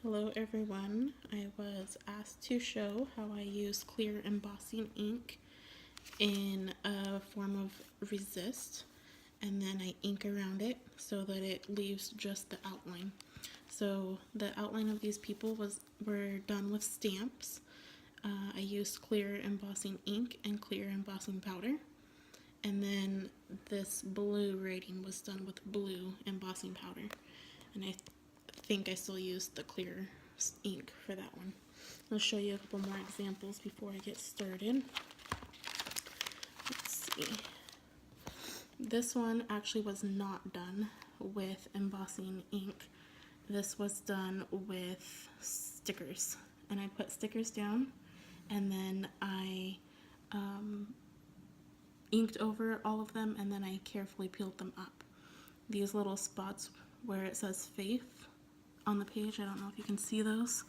Hello everyone, I was asked to show how I use clear embossing ink in a form of resist, and then I ink around it so that it leaves just the outline. So the outline of these people were done with stamps. I used clear embossing ink and clear embossing powder, and then this blue writing was done with blue embossing powder, and I think I still used the clear ink for that one. I'll show you a couple more examples before I get started. Let's see. This one actually was not done with embossing ink. This was done with stickers. And I put stickers down, and then I inked over all of them, and then I carefully peeled them up. These little spots where it says faith on the page, I don't know if you can see those.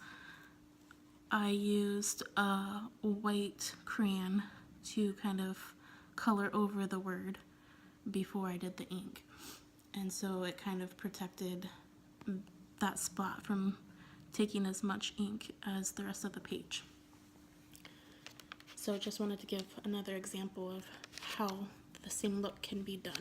I used a white crayon to kind of color over the word before I did the ink. And so it kind of protected that spot from taking as much ink as the rest of the page. So just wanted to give another example of how the same look can be done.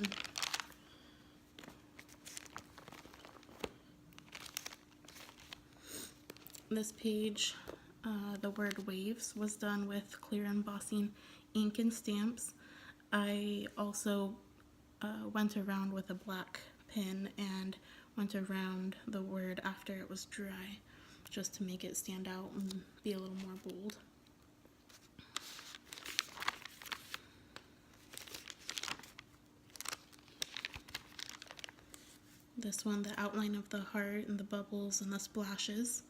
This page, the word waves was done with clear embossing ink and stamps. I also went around with a black pen and went around the word after it was dry, just to make it stand out and be a little more bold. This one, the outline of the heart and the bubbles and the splashes,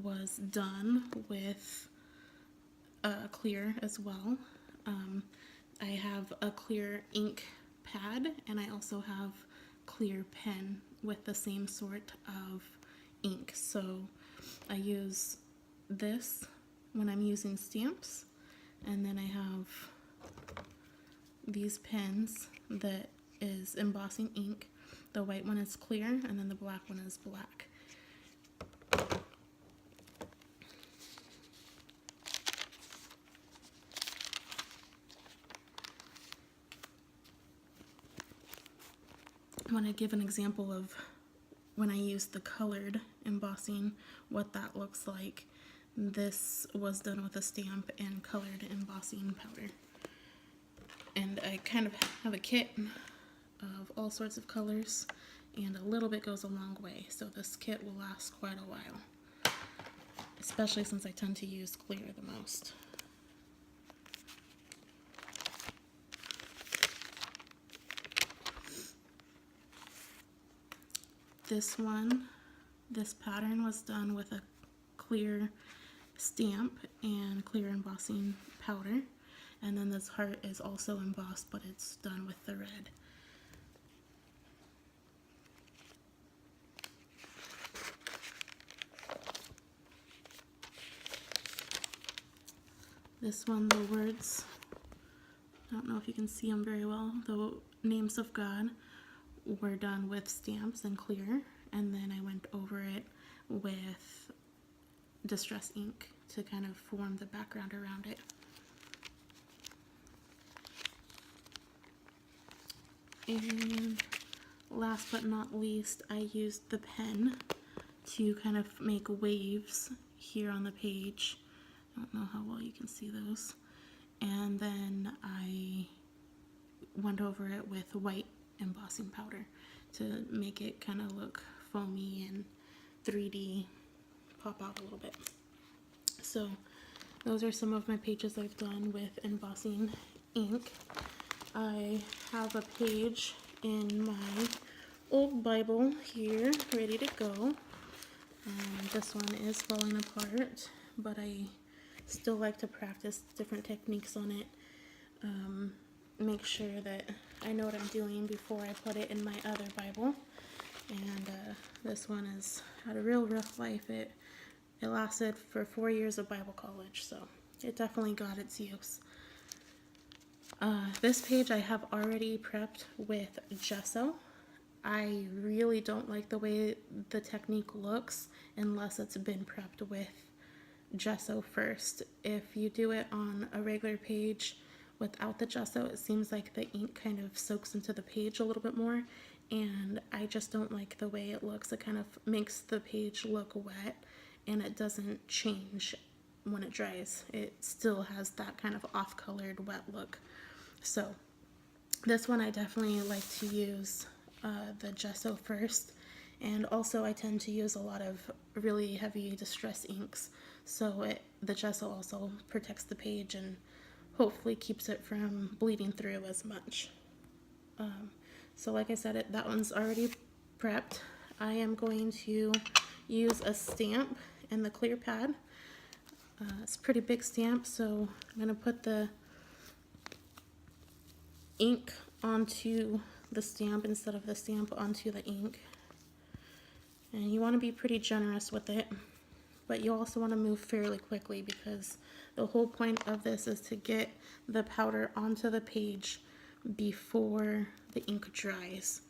was done with clear as well. I have a clear ink pad, and I also have clear pen with the same sort of ink. So I use this when I'm using stamps, and then I have these pens that is embossing ink. The white one is clear, and then the black one is black. I want to give an example of when I use the colored embossing, what that looks like. This was done with a stamp and colored embossing powder. And I kind of have a kit of all sorts of colors, and a little bit goes a long way, so this kit will last quite a while, especially since I tend to use clear the most. This pattern was done with a clear stamp and clear embossing powder, and then this heart is also embossed, but it's done with the red. This one, the words, I don't know if you can see them very well, the names of God were done with stamps and clear, and then I went over it with distress ink to kind of form the background around it. And last but not least, I used the pen to kind of make waves here on the page. I don't know how well you can see those. And then I went over it with white embossing powder to make it kind of look foamy and 3D, pop out a little bit. So those are some of my pages I've done with embossing ink. I have a page in my old Bible here ready to go. This one is falling apart, but I still like to practice different techniques on it. Make sure that I know what I'm doing before I put it in my other Bible. And this one has had a real rough life. It lasted for 4 years of Bible college, so it definitely got its use. This page I have already prepped with gesso. I really don't like the way the technique looks unless it's been prepped with gesso first. If you do it on a regular page without the gesso, it seems like the ink kind of soaks into the page a little bit more, and I just don't like the way it looks. It kind of makes the page look wet, and it doesn't change when it dries. It still has that kind of off-colored wet look. So this one I definitely like to use the gesso first, and also I tend to use a lot of really heavy distress inks, so the gesso also protects the page and hopefully keeps it from bleeding through as much. So like I said, that one's already prepped. I am going to use a stamp in the clear pad. It's a pretty big stamp, so I'm going to put the ink onto the stamp instead of the stamp onto the ink. And you want to be pretty generous with it, but you also want to move fairly quickly because the whole point of this is to get the powder onto the page before the ink dries.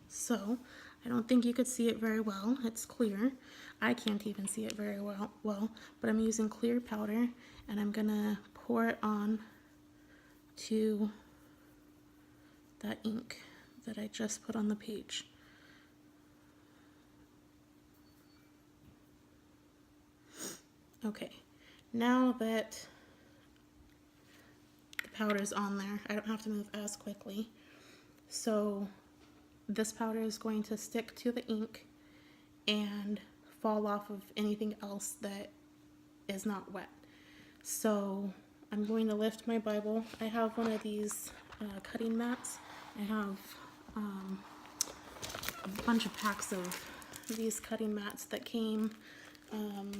So I don't think you could see it very well. It's clear. I can't even see it very well, but I'm using clear powder, and I'm gonna pour it on to that ink that I just put on the page. Okay, now that the powder's on there, I don't have to move as quickly. So this powder is going to stick to the ink and fall off of anything else that is not wet. So I'm going to lift my Bible. I have one of these cutting mats. I have a bunch of packs of these cutting mats that came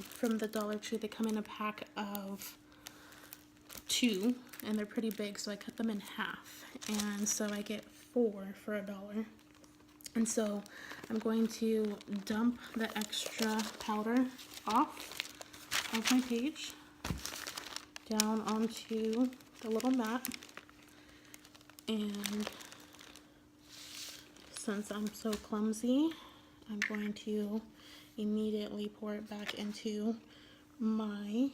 from the Dollar Tree. They come in a pack of 2, and they're pretty big, so I cut them in half, and so I get 4 for $1. And so I'm going to dump the extra powder off of my page down onto the little mat, and since I'm so clumsy, I'm going to immediately pour it back into my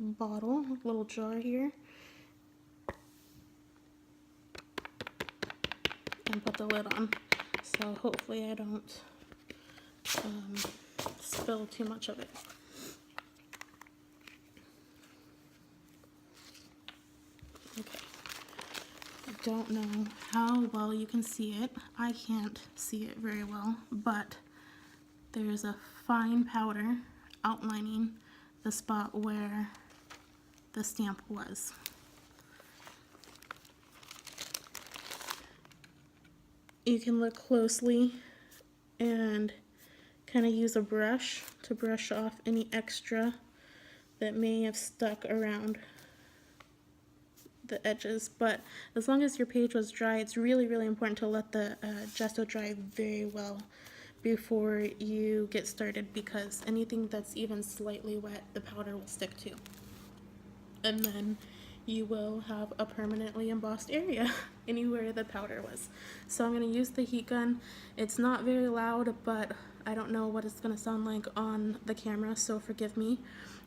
bottle, little jar here, and put the lid on. So hopefully I don't spill too much of it. Okay. I don't know how well you can see it. I can't see it very well, but there's a fine powder outlining the spot where the stamp was. You can look closely and kind of use a brush to brush off any extra that may have stuck around the edges, but as long as your page was dry, it's really, really important to let the gesso dry very well before you get started, because anything that's even slightly wet, the powder will stick to. And then you will have a permanently embossed area anywhere the powder was. So I'm going to use the heat gun. It's not very loud, but I don't know what it's going to sound like on the camera, so forgive me.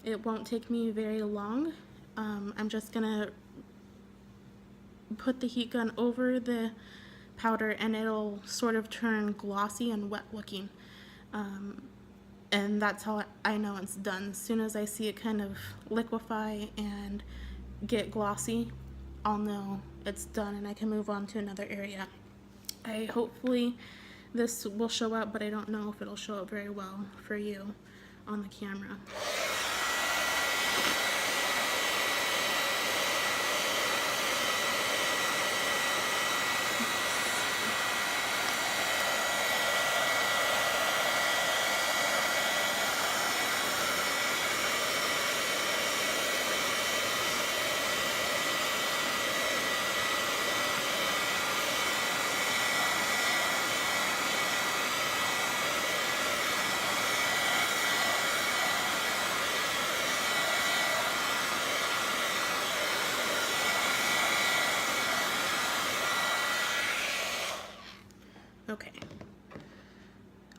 It won't take me very long. I'm just going to put the heat gun over the powder and it'll sort of turn glossy and wet looking. And that's how I know it's done. As soon as I see it kind of liquefy and get glossy, I'll know it's done and I can move on to another area. Hopefully this will show up, but I don't know if it'll show up very well for you on the camera. Okay.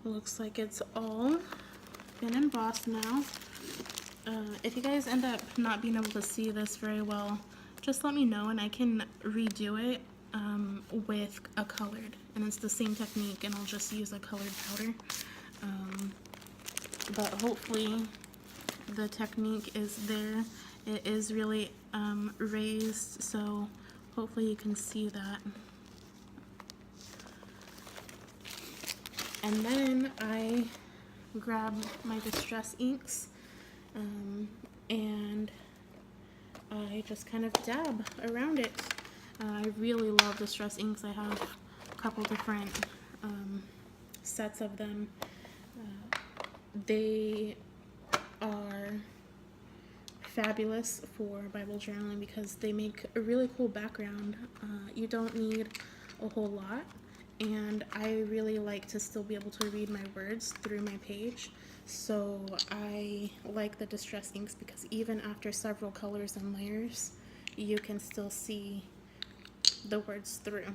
Looks like it's all been embossed now. If you guys end up not being able to see this very well, just let me know and I can redo it with a colored. And it's the same technique and I'll just use a colored powder. But hopefully the technique is there. It is really raised, so hopefully you can see that. And then I grab my distress inks and I just kind of dab around it. I really love distress inks. I have a couple different sets of them. They are fabulous for Bible journaling because they make a really cool background. You don't need a whole lot, and I really like to still be able to read my words through my page, so I like the distress inks because even after several colors and layers, you can still see the words through.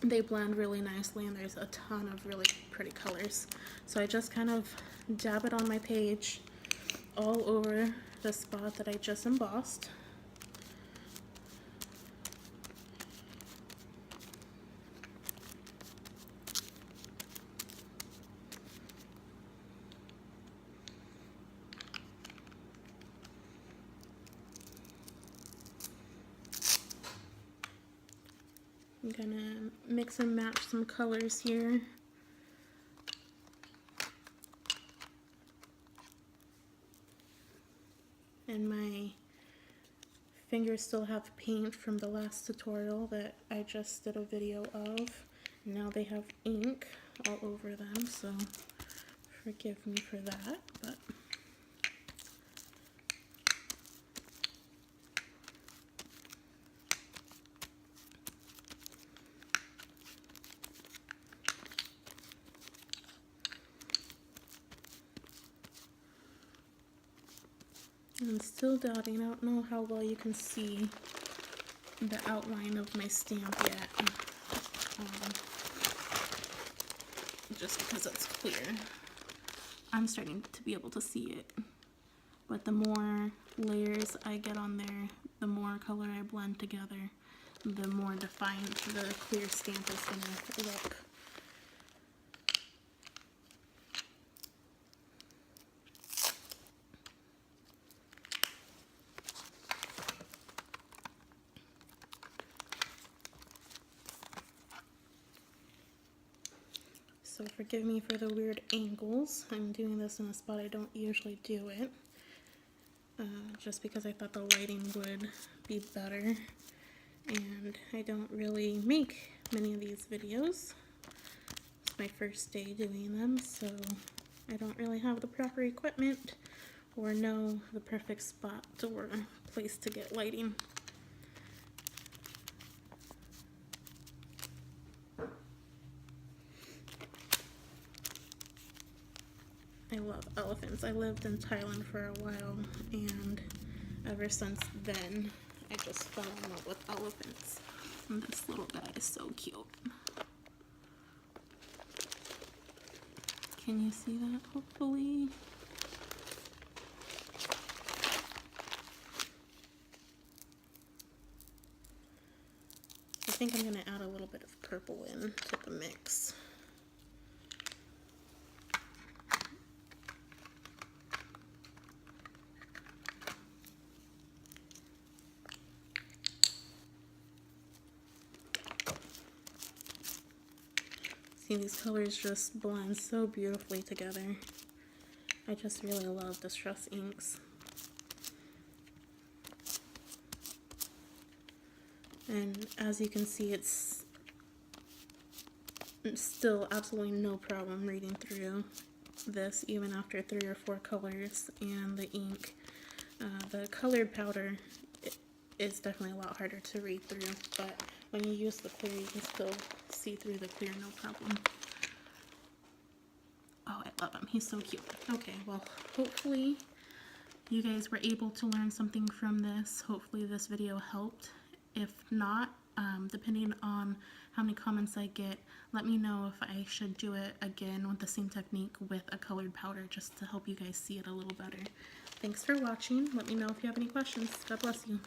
They blend really nicely and there's a ton of really pretty colors. So I just kind of dab it on my page all over the spot that I just embossed. I'm gonna mix and match some colors here. And my fingers still have paint from the last tutorial that I just did a video of. Now they have ink all over them, so forgive me for that, but I'm still doubting. I don't know how well you can see the outline of my stamp yet, just because it's clear. I'm starting to be able to see it, but the more layers I get on there, the more color I blend together, the more defined the clear stamp is going to look. So forgive me for the weird angles. I'm doing this in a spot I don't usually do it, just because I thought the lighting would be better. And I don't really make many of these videos. It's my first day doing them, so I don't really have the proper equipment or know the perfect spot or place to get lighting. I love elephants. I lived in Thailand for a while, and ever since then, I just fell in love with elephants. And this little guy is so cute. Can you see that, hopefully? I think I'm going to add a little bit of purple in to the mix. See, these colors just blend so beautifully together. I just really love distress inks. And as you can see, it's still absolutely no problem reading through this, even after 3 or 4 colors and the ink. The colored powder is definitely a lot harder to read through, but when you use the clear, you can still see through the clear, no problem. Oh, I love him. He's so cute. Okay, well, hopefully you guys were able to learn something from this. Hopefully this video helped. If not, depending on how many comments I get, let me know if I should do it again with the same technique with a colored powder, just to help you guys see it a little better. Thanks for watching. Let me know if you have any questions. God bless you.